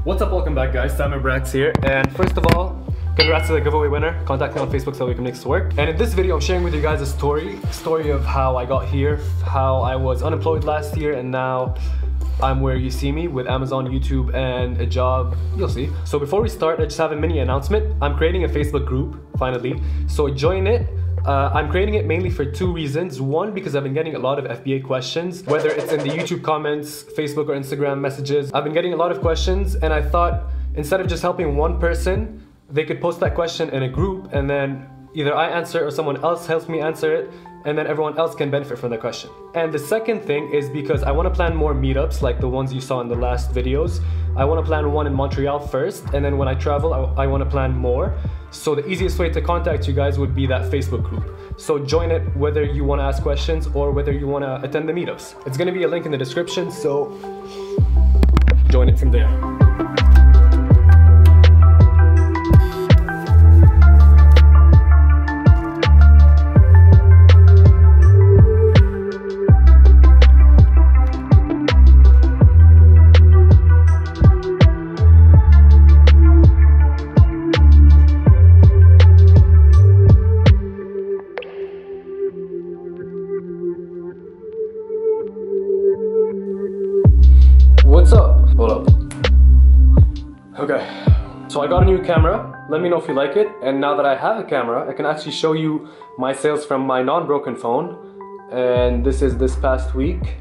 What's up, welcome back guys, Sam and Brax here, and first of all, congrats to the giveaway winner. Contact me on Facebook so we can make this work. And in this video, I'm sharing with you guys a story of how I got here, how I was unemployed last year, and now I'm where you see me with Amazon, YouTube, and a job, you'll see. So before we start, I just have a mini announcement. I'm creating a Facebook group, finally, so join it. I'm creating it mainly for two reasons. One, because I've been getting a lot of FBA questions, whether it's in the YouTube comments, Facebook or Instagram messages. I've been getting a lot of questions, and I thought instead of just helping one person, they could post that question in a group, and then either I answer or someone else helps me answer it, and then everyone else can benefit from the question. And the second thing is because I want to plan more meetups like the ones you saw in the last videos. I want to plan one in Montreal first, and then when I travel, I want to plan more. So the easiest way to contact you guys would be that Facebook group. So join it whether you want to ask questions or whether you want to attend the meetups. It's going to be a link in the description, so join it from there. What's up? Hold up. Okay, so I got a new camera. Let me know if you like it. And now that I have a camera, I can actually show you my sales from my non-broken phone. And this is this past week.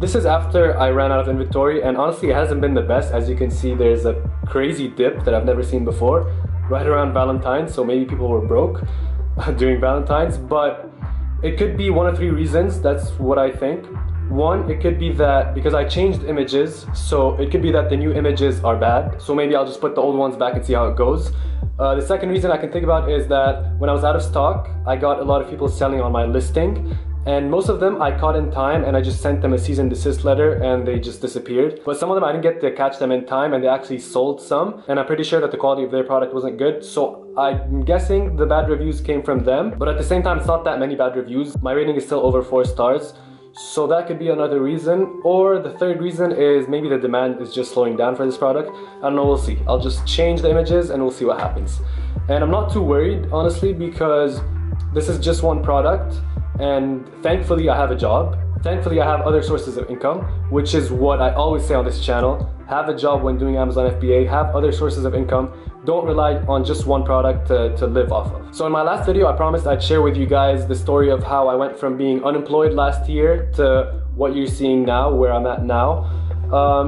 This is after I ran out of inventory, and honestly it hasn't been the best. As you can see, there's a crazy dip that I've never seen before right around Valentine's, so maybe people were broke during Valentine's, but it could be one of three reasons. That's what I think. One, it could be that because I changed images, so it could be that the new images are bad, so maybe I'll just put the old ones back and see how it goes. The second reason I can think about is that when I was out of stock, I got a lot of people selling on my listing, and most of them I caught in time, and I just sent them a cease and desist letter and they just disappeared. But some of them I didn't get to catch them in time, and they actually sold some, and I'm pretty sure that the quality of their product wasn't good, so I'm guessing the bad reviews came from them. But at the same time, it's not that many bad reviews. My rating is still over 4 stars. So that could be another reason. Or the third reason is maybe the demand is just slowing down for this product. I don't know, we'll see. I'll just change the images and we'll see what happens. And I'm not too worried, honestly, because this is just one product, and thankfully I have a job. Thankfully I have other sources of income, which is what I always say on this channel. Have a job when doing Amazon FBA, have other sources of income. Don't rely on just one product to live off of. So in my last video, I promised I'd share with you guys the story of how I went from being unemployed last year to what you're seeing now, where I'm at now.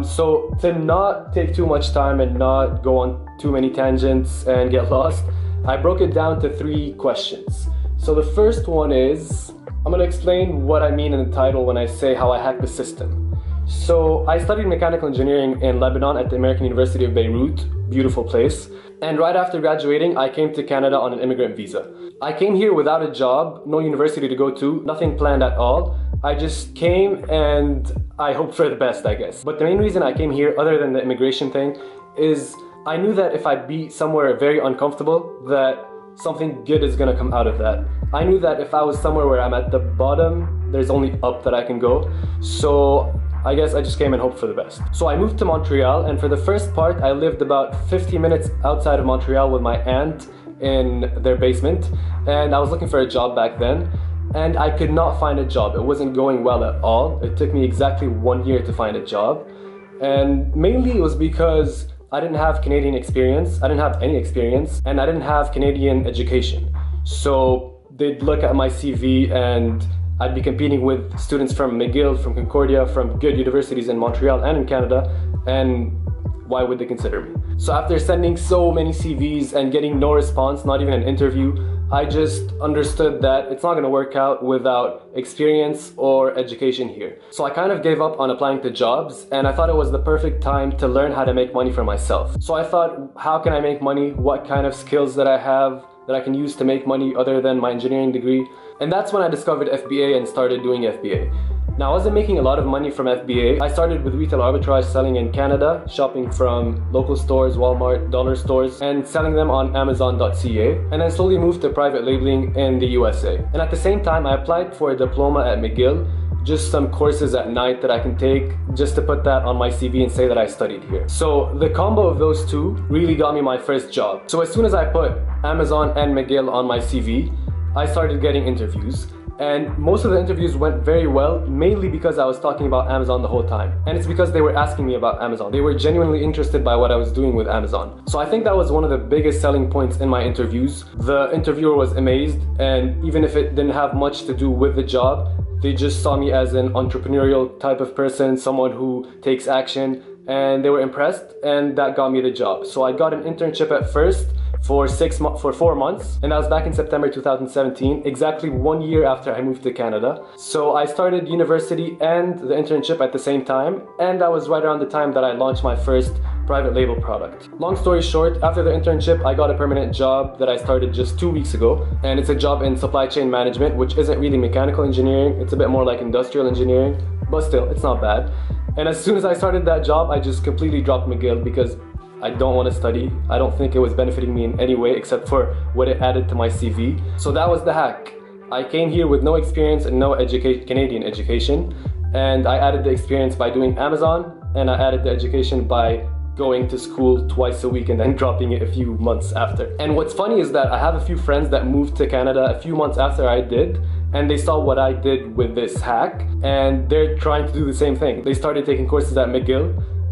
So to not take too much time and not go on too many tangents and get lost, I broke it down to 3 questions. So the first one is, I'm gonna explain what I mean in the title when I say how I hacked the system. So I studied mechanical engineering in Lebanon at the American University of Beirut, beautiful place. And right after graduating, I came to Canada on an immigrant visa. I came here without a job, no university to go to, nothing planned at all. I just came and I hoped for the best, I guess. But the main reason I came here, other than the immigration thing, is I knew that if I'd be somewhere very uncomfortable, that something good is gonna come out of that. I knew that if I was somewhere where I'm at the bottom, there's only up that I can go. So I guess I just came and hoped for the best. So I moved to Montreal, and for the first part, I lived about 50 minutes outside of Montreal with my aunt in their basement, and I was looking for a job back then, and I could not find a job. It wasn't going well at all. It took me exactly 1 year to find a job, and mainly it was because I didn't have Canadian experience, I didn't have any experience, and I didn't have Canadian education. So they'd look at my CV and I'd be competing with students from McGill, from Concordia, from good universities in Montreal and in Canada, and why would they consider me? So after sending so many CVs and getting no response, not even an interview, I just understood that it's not gonna work out without experience or education here. So I kind of gave up on applying to jobs, and I thought it was the perfect time to learn how to make money for myself. So I thought, how can I make money? What kind of skills that I have that I can use to make money other than my engineering degree? And that's when I discovered FBA and started doing FBA. Now, I wasn't making a lot of money from FBA. I started with retail arbitrage, selling in Canada, shopping from local stores, Walmart, dollar stores, and selling them on Amazon.ca, and then slowly moved to private labeling in the USA. And at the same time, I applied for a diploma at McGill just some courses at night that I can take just to put that on my CV and say that I studied here. So the combo of those two really got me my first job. So as soon as I put Amazon and McGill on my CV, I started getting interviews. And most of the interviews went very well, mainly because I was talking about Amazon the whole time. And it's because they were asking me about Amazon. They were genuinely interested by what I was doing with Amazon. So I think that was one of the biggest selling points in my interviews. The interviewer was amazed, and even if it didn't have much to do with the job, they just saw me as an entrepreneurial type of person, someone who takes action, and they were impressed, and that got me the job. So I got an internship at first for 4 months, and that was back in September 2017, exactly 1 year after I moved to Canada. So I started university and the internship at the same time, and that was right around the time that I launched my first private label product. Long story short, after the internship, I got a permanent job that I started just 2 weeks ago, and it's a job in supply chain management, which isn't really mechanical engineering, it's a bit more like industrial engineering, but still, it's not bad. And as soon as I started that job, I just completely dropped McGill because I don't want to study. I don't think it was benefiting me in any way except for what it added to my CV. So that was the hack. I came here with no experience and no Canadian education, and I added the experience by doing Amazon, and I added the education by going to school twice a week and then dropping it a few months after. And what's funny is that I have a few friends that moved to Canada a few months after I did, and they saw what I did with this hack, and they're trying to do the same thing. They started taking courses at McGill,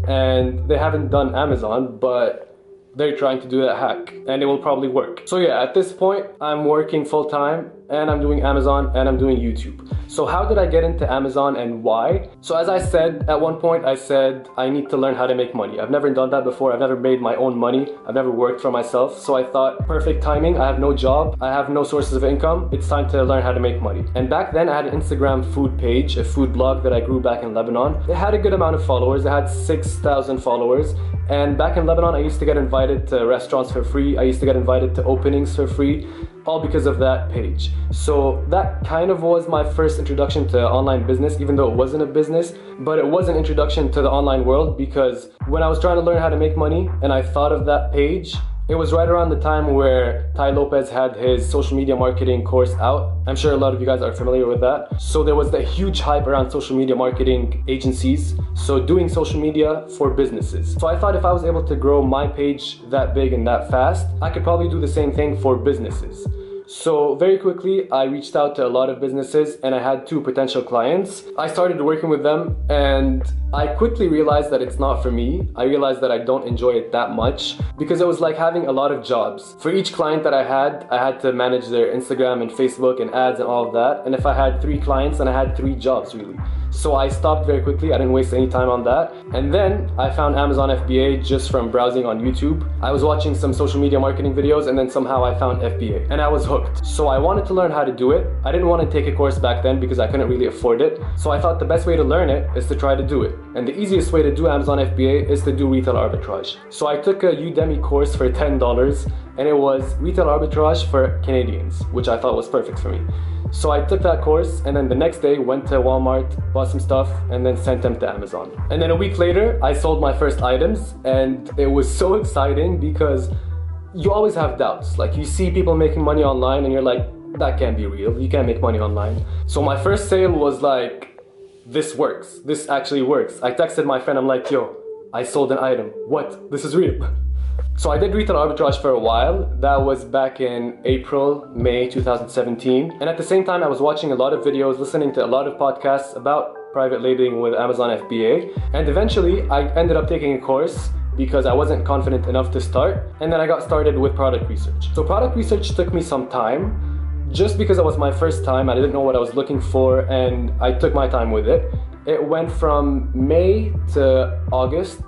and they haven't done Amazon, but they're trying to do that hack, and it will probably work. So yeah, at this point, I'm working full-time, and I'm doing Amazon, and I'm doing YouTube. So how did I get into Amazon and why? So as I said, at one point I said I need to learn how to make money. I've never done that before. I've never made my own money. I've never worked for myself. So I thought, perfect timing. I have no job. I have no sources of income. It's time to learn how to make money. And back then I had an Instagram food page, a food blog that I grew back in Lebanon. It had a good amount of followers. It had 6,000 followers. And back in Lebanon, I used to get invited to restaurants for free. I used to get invited to openings for free, all because of that page. So that kind of was my first introduction to online business, even though it wasn't a business, but it was an introduction to the online world, because when I was trying to learn how to make money and I thought of that page, it was right around the time where Tai Lopez had his social media marketing course out. I'm sure a lot of you guys are familiar with that. So there was the huge hype around social media marketing agencies. So doing social media for businesses. So I thought if I was able to grow my page that big and that fast, I could probably do the same thing for businesses. So very quickly, I reached out to a lot of businesses and I had 2 potential clients. I started working with them and I quickly realized that it's not for me. I realized that I don't enjoy it that much because it was like having a lot of jobs. For each client that I had to manage their Instagram and Facebook and ads and all of that. And if I had 3 clients, then I had 3 jobs really. So I stopped very quickly. I didn't waste any time on that. And then I found Amazon FBA just from browsing on YouTube. I was watching some social media marketing videos and then somehow I found FBA and I was hooked. So I wanted to learn how to do it. I didn't want to take a course back then because I couldn't really afford it. So I thought the best way to learn it is to try to do it. And the easiest way to do Amazon FBA is to do retail arbitrage. So I took a Udemy course for $10 and it was retail arbitrage for Canadians, which I thought was perfect for me. So I took that course and then the next day went to Walmart, bought some stuff and then sent them to Amazon. And then a week later, I sold my first items and it was so exciting because you always have doubts. Like you see people making money online and you're like, that can't be real. You can't make money online. So my first sale was like, this works. This actually works. I texted my friend, I'm like, yo, I sold an item. What? This is real. So I did retail arbitrage for a while. That was back in April, May 2017. And at the same time, I was watching a lot of videos, listening to a lot of podcasts about private labeling with Amazon FBA. And eventually, I ended up taking a course because I wasn't confident enough to start. And then I got started with product research. So product research took me some time. Just because it was my first time, I didn't know what I was looking for and I took my time with it. It went from May to August.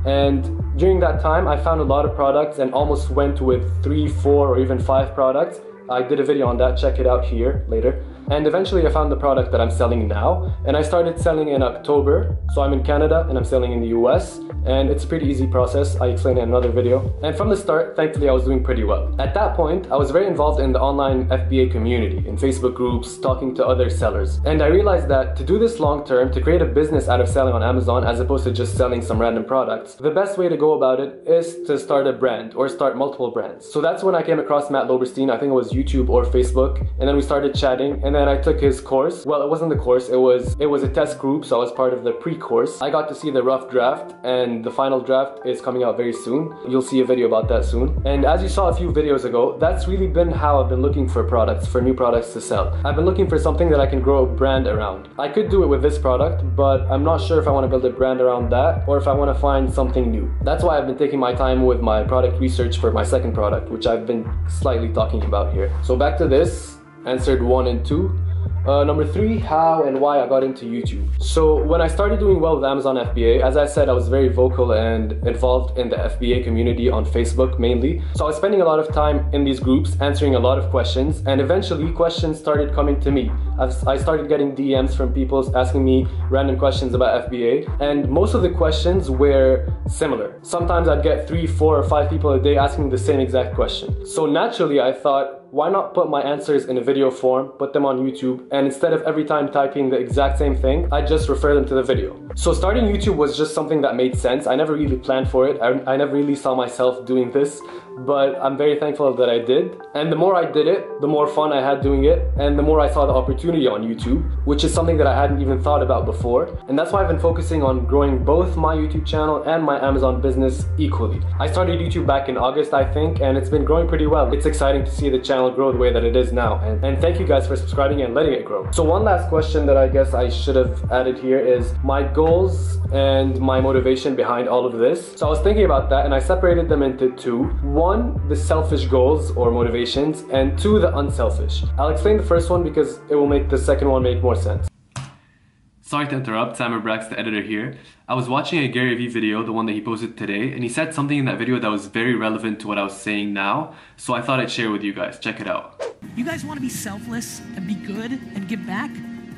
And during that time, I found a lot of products and almost went with 3, 4, or even 5 products. I did a video on that, check it out here later. And eventually I found the product that I'm selling now. And I started selling in October. So I'm in Canada and I'm selling in the US. And it's a pretty easy process. I explain it in another video. And from the start, thankfully, I was doing pretty well. At that point, I was very involved in the online FBA community, in Facebook groups, talking to other sellers. And I realized that to do this long term, to create a business out of selling on Amazon as opposed to just selling some random products, the best way to go about it is to start a brand or start multiple brands. So that's when I came across Matt Loberstein. I think it was YouTube or Facebook. And then we started chatting. And then and I took his course. Well, it wasn't the course, it was a test group, so I was part of the pre-course. I got to see the rough draft, and the final draft is coming out very soon. You'll see a video about that soon. And as you saw a few videos ago, that's really been how I've been looking for products, for new products to sell. I've been looking for something that I can grow a brand around. I could do it with this product, but I'm not sure if I want to build a brand around that or if I want to find something new. That's why I've been taking my time with my product research for my second product, which I've been slightly talking about here. So back to this, answered 1 and 2. Number 3, how and why I got into YouTube. So when I started doing well with Amazon FBA, as I said, I was very vocal and involved in the FBA community on Facebook mainly. So I was spending a lot of time in these groups, answering a lot of questions, and eventually questions started coming to me. I started getting DMs from people asking me random questions about FBA, and most of the questions were similar. Sometimes I'd get 3, 4, or 5 people a day asking the same exact question. So naturally I thought, why not put my answers in a video form, put them on YouTube, and instead of every time typing the exact same thing, I just refer them to the video. So starting YouTube was just something that made sense. I never really planned for it. I never really saw myself doing this, but I'm very thankful that I did. And the more I did it, the more fun I had doing it, and the more I saw the opportunity on YouTube, which is something that I hadn't even thought about before. And that's why I've been focusing on growing both my YouTube channel and my Amazon business equally. I started YouTube back in August, I think, and it's been growing pretty well. It's exciting to see the channel grow the way that it is now, and thank you guys for subscribing and letting it grow. So one last question that I guess I should have added here is my goals and my motivation behind all of this. So I was thinking about that, and I separated them into 2. 1, the selfish goals or motivations, and 2, the unselfish. I'll explain the first one because it will make the second one make more sense. Sorry to interrupt, Brax, the editor here. I was watching a Gary Vee video, the one that he posted today, and he said something in that video that was very relevant to what I was saying now, so I thought I'd share with you guys. Check it out. You guys want to be selfless and be good and give back?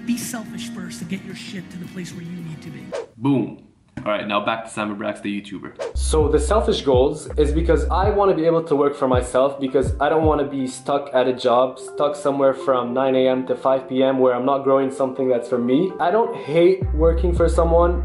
Be selfish first to get your shit to the place where you need to be. Boom. Alright, now back to Brax, the YouTuber. So the selfish goals is because I want to be able to work for myself, because I don't want to be stuck at a job, stuck somewhere from 9 AM to 5 PM where I'm not growing something that's for me. I don't hate working for someone.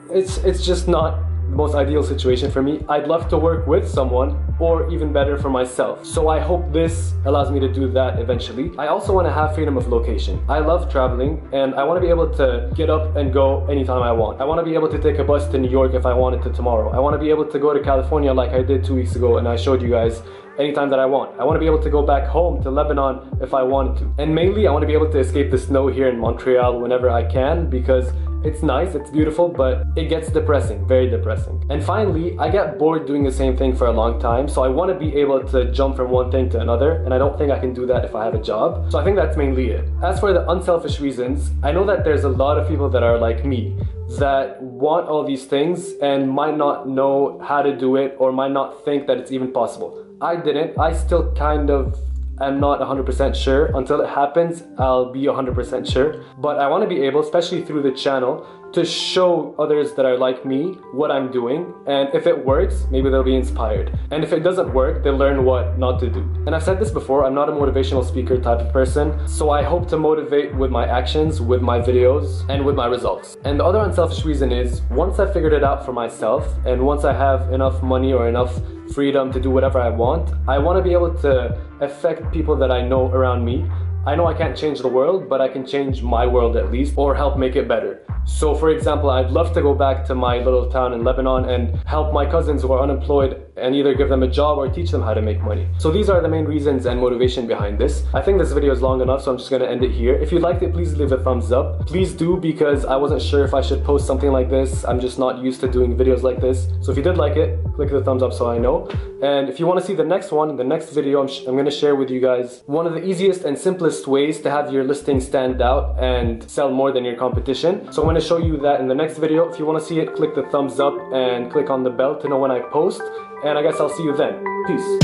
It's just not the most ideal situation for me. I'd love to work with someone, or even better, for myself. So I hope this allows me to do that eventually. I also want to have freedom of location. I love traveling, and I want to be able to get up and go anytime I want. I want to be able to take a bus to New York if I wanted to tomorrow. I want to be able to go to California like I did 2 weeks ago, and I showed you guys, anytime that I want. I want to be able to go back home to Lebanon if I wanted to. And mainly I want to be able to escape the snow here in Montreal whenever I can, because it's nice, it's beautiful, but it gets depressing, very depressing. And finally, I get bored doing the same thing for a long time, so I want to be able to jump from one thing to another, and I don't think I can do that if I have a job. So I think that's mainly it. As for the unselfish reasons, I know that there's a lot of people that are like me, that want all these things and might not know how to do it, or might not think that it's even possible. I didn't. I still kind of am not 100% sure. Until it happens, I'll be 100% sure. But I want to be able, especially through the channel, to show others that are like me what I'm doing, and if it works, maybe they'll be inspired. And if it doesn't work, they'll learn what not to do. And I've said this before, I'm not a motivational speaker type of person, so I hope to motivate with my actions, with my videos, and with my results. And the other unselfish reason is, once I figured it out for myself, and once I have enough money or enough freedom to do whatever I want to be able to affect people that I know around me. I know I can't change the world, but I can change my world at least, or help make it better. So for example, I'd love to go back to my little town in Lebanon and help my cousins who are unemployed and either give them a job or teach them how to make money. So these are the main reasons and motivation behind this. I think this video is long enough, so I'm just gonna end it here. If you liked it, please leave a thumbs up. Please do, because I wasn't sure if I should post something like this. I'm just not used to doing videos like this. So if you did like it, click the thumbs up so I know. And if you want to see the next one, the next video, I'm gonna share with you guys one of the easiest and simplest ways to have your listing stand out and sell more than your competition. So I'm gonna show you that in the next video. If you want to see it, click the thumbs up and click on the bell to know when I post. And I guess I'll see you then. Peace.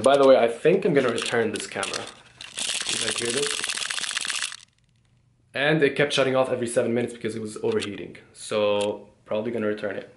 By the way, I think I'm gonna return this camera. You guys hear this? And it kept shutting off every 7 minutes because it was overheating. So probably gonna return it.